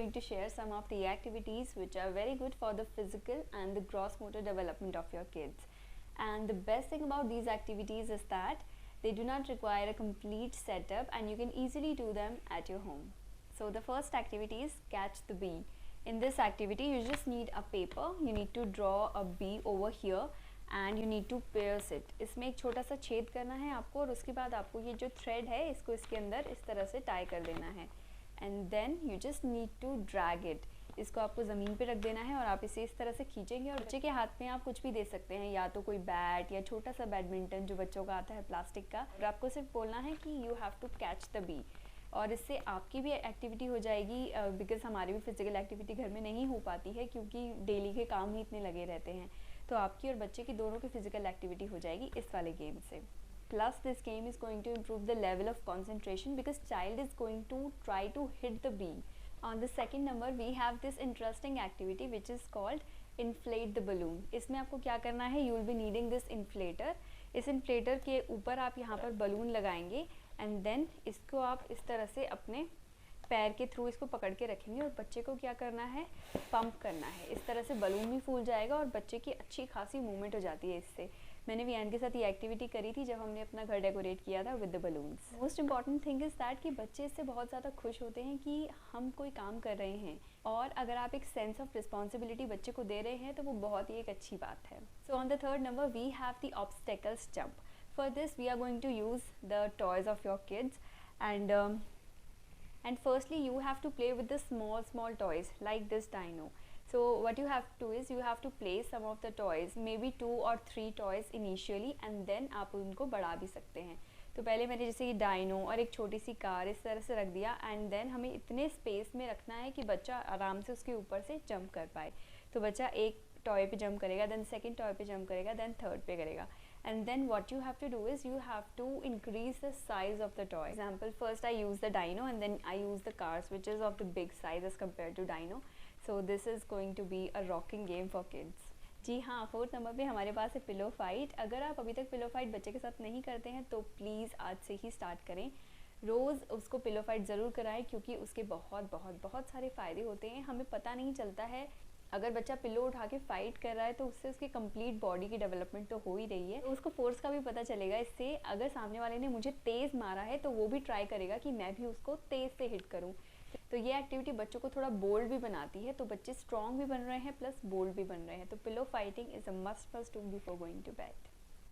going to share some of the activities which are very good for the physical and the gross motor development of your kids. And the best thing about these activities is that they do not require a complete setup and you can easily do them at your home. So the first activity is catch the bee. In this activity you just need a paper, you need to draw a bee over here and you need to pierce it. इसमें एक छोटा सा छेद करना है आपको और उसके बाद आपको ये जो थ्रेड है इसको इसके अंदर इस तरह से टाई कर देना है and then you just need to drag it. इसको आपको ज़मीन पे रख देना है और आप इसे इस तरह से खींचेंगे और बच्चे के हाथ में आप कुछ भी दे सकते हैं, या तो कोई बैट या छोटा सा बैडमिंटन जो बच्चों का आता है प्लास्टिक का, और आपको सिर्फ बोलना है कि you have to catch the bee. और इससे आपकी भी एक्टिविटी हो जाएगी बिकॉज हमारी भी फिजिकल एक्टिविटी घर में नहीं हो पाती है क्योंकि डेली के काम ही इतने लगे रहते हैं, तो आपकी और बच्चे की दोनों की फिजिकल एक्टिविटी हो जाएगी इस वाले गेम से। Plus this game is going to improve the level of concentration because child is going to try to hit the bee. On the second number we have this interesting activity which is called inflate the balloon. इसमें आपको क्या करना है, you will be needing this inflator. इस inflator के ऊपर आप यहाँ पर बलून लगाएंगे and then इसको आप इस तरह से अपने पैर के थ्रू इसको पकड़ के रखेंगे और बच्चे को क्या करना है, पंप करना है। इस तरह से बलून भी फूल जाएगा और बच्चे की अच्छी खासी मूवमेंट हो जाती है इससे। मैंने वियान के साथ ये एक्टिविटी करी थी जब हमने अपना घर डेकोरेट किया था with the balloons. Most important thing is that कि बच्चे इससे बहुत ज़्यादा खुश होते हैं कि हम कोई काम कर रहे हैं, और अगर आप एक सेंस ऑफ रिस्पॉन्सिबिलिटी बच्चे को दे रहे हैं तो वो बहुत ही एक अच्छी बात है। So on the third number we have the obstacles jump. For this we are going to use the toys of your kids and firstly you have to play with the small toys like this dino. So what you have to do is you have to place some of the toys, maybe 2 or 3 toys initially, and then आप उनको बढ़ा भी सकते हैं। तो पहले मैंने जैसे ये डाइनो और एक छोटी सी कार इस तरह से रख दिया एंड देन हमें इतने स्पेस में रखना है कि बच्चा आराम से उसके ऊपर से जंप कर पाए। तो बच्चा एक टॉय पे जंप करेगा, देन सेकंड टॉय पे जंप करेगा, देन थर्ड पे करेगा, and then what you have to do is you have to increase the size of the toy. Example, first I use the dino and then I use the cars which is of the big size as compared to dino. So this is going to be a rocking game for kids. जी हाँ, fourth number पे हमारे पास है pillow fight. अगर आप अभी तक pillow fight बच्चे के साथ नहीं करते हैं तो प्लीज़ आज से ही स्टार्ट करें। रोज़ उसको पिलो फाइट ज़रूर कराएं क्योंकि उसके बहुत बहुत बहुत सारे फ़ायदे होते हैं। हमें पता नहीं चलता है, अगर बच्चा पिलो उठा के फाइट कर रहा है तो उससे उसकी कंप्लीट बॉडी की डेवलपमेंट तो हो ही रही है, तो उसको फोर्स का भी पता चलेगा इससे। अगर सामने वाले ने मुझे तेज़ मारा है तो वो भी ट्राई करेगा कि मैं भी उसको तेज़ से हिट करूं। तो ये एक्टिविटी बच्चों को थोड़ा बोल्ड भी बनाती है, तो बच्चे स्ट्रॉन्ग भी बन रहे हैं प्लस बोल्ड भी बन रहे हैं। तो pillow fighting is a must do before going to bed.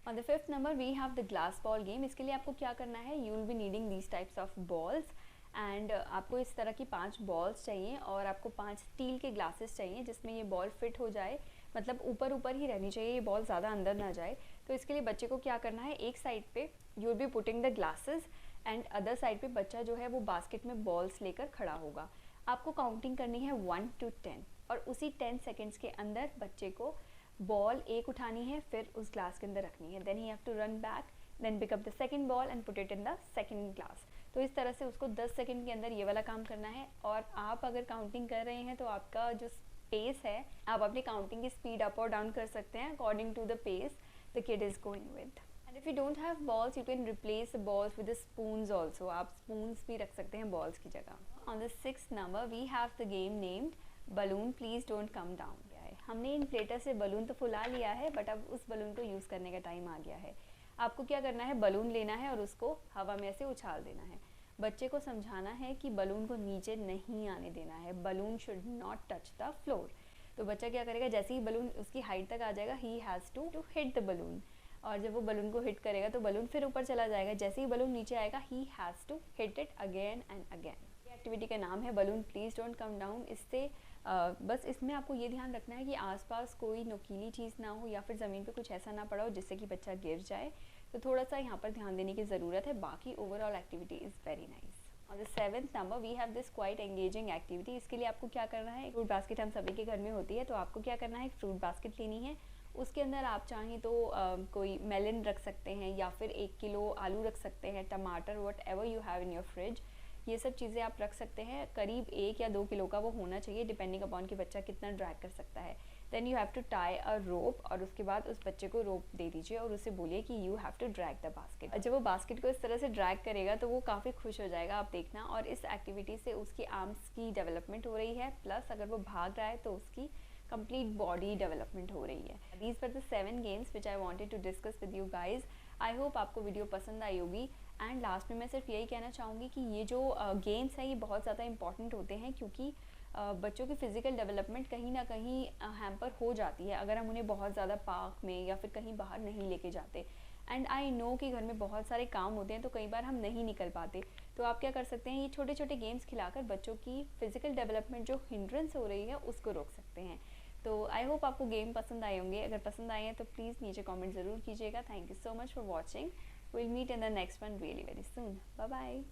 On the fifth number we have the glass ball game. इसके लिए आपको क्या करना है, you will be needing these types of balls and आपको इस तरह की 5 बॉल्स चाहिए और आपको 5 स्टील के ग्लासेस चाहिए जिसमें ये बॉल फिट हो जाए, मतलब ऊपर ऊपर ही रहनी चाहिए, ये बॉल ज़्यादा अंदर ना जाए। तो इसके लिए बच्चे को क्या करना है, एक साइड पे you will be putting the glasses and other side पे बच्चा जो है वो बास्केट में बॉल्स लेकर खड़ा होगा। आपको काउंटिंग करनी है 1 to 10 और उसी 10 सेकेंड्स के अंदर बच्चे को बॉल एक उठानी है, फिर उस ग्लास के अंदर रखनी है, then he have to run back, then pick up the second ball and put it in the second glass. तो इस तरह से उसको 10 सेकंड के अंदर ये वाला काम करना है। और आप अगर काउंटिंग कर रहे हैं तो आपका जो पेस है, आप अपनी काउंटिंग की स्पीड अप और डाउन कर सकते हैं according to the pace the kid is going with. And if you don't have balls you can replace the balls with the spoons also. आप स्पून्स भी रख सकते हैं बॉल्स की जगह। On the 6th number we have the game named balloon please don't come down. हमने inflator से balloon तो फुला लिया है बट अब उस बलून को यूज़ करने का टाइम आ गया है। आपको क्या करना है, बलून लेना है और उसको हवा में ऐसे उछाल देना है। बच्चे को समझाना है कि बलून को नीचे नहीं आने देना है, balloon should not touch the floor. तो बच्चा क्या करेगा, जैसे ही बलून उसकी हाइट तक आ जाएगा he has to hit the balloon, और जब वो बलून को हिट करेगा तो बलून फिर ऊपर चला जाएगा, जैसे ही बलून नीचे आएगा he has to hit it again and again. ये एक्टिविटी का नाम है balloon please don't come down. इससे बस इसमें आपको ये ध्यान रखना है कि आसपास कोई नुकीली चीज़ ना हो या फिर ज़मीन पे कुछ ऐसा ना पड़ा हो जिससे कि बच्चा गिर जाए, तो थोड़ा सा यहाँ पर ध्यान देने की ज़रूरत है। बाकी overall activity is very nice. और the 7th number we have this quite engaging activity. इसके लिए आपको क्या करना है, फ्रूट बास्केट हम सभी के घर में होती है, तो आपको क्या करना है, एक फ्रूट बास्केट लेनी है। उसके अंदर आप चाहें तो कोई मेलन रख सकते हैं या फिर 1 किलो आलू रख सकते हैं, टमाटर, what ever you have in your fridge, ये सब चीज़ें आप रख सकते हैं। करीब 1 या 2 किलो का वो होना चाहिए डिपेंडिंग अपॉन कि बच्चा कितना ड्रैग कर सकता है। Then you have to tie a rope, और उसके बाद उस बच्चे को रोप दे दीजिए और उसे बोलिए कि you have to drag the basket. जब वो बास्केट को इस तरह से ड्रैग करेगा तो वो काफ़ी खुश हो जाएगा, आप देखना। और इस एक्टिविटी से उसकी आर्म्स की डेवलपमेंट हो रही है, प्लस अगर वो भाग रहा है तो उसकी कंप्लीट बॉडी डेवलपमेंट हो रही है। These were the 7 games which I wanted to discuss with you guys. I hope आपको वीडियो पसंद आई होगी। एंड लास्ट में मैं सिर्फ यही कहना चाहूँगी कि ये जो गेम्स हैं ये बहुत ज़्यादा इंपॉर्टेंट होते हैं, क्योंकि बच्चों की फ़िज़िकल डेवलपमेंट कहीं ना कहीं हैम्पर हो जाती है अगर हम उन्हें बहुत ज़्यादा पार्क में या फिर कहीं बाहर नहीं लेके जाते। एंड आई नो कि घर में बहुत सारे काम होते हैं तो कई बार हम नहीं निकल पाते, तो आप क्या कर सकते हैं, ये छोटे छोटे गेम्स खिलाकर बच्चों की फ़िज़िकल डेवलपमेंट जो हिंड्रेंस हो रही है उसको रोक सकते हैं। तो आई होप आपको गेम पसंद आए होंगे। अगर पसंद आए हैं तो प्लीज़ नीचे कमेंट ज़रूर कीजिएगा। Thank you so much for watching. Will meet in the next one really very soon. Bye bye.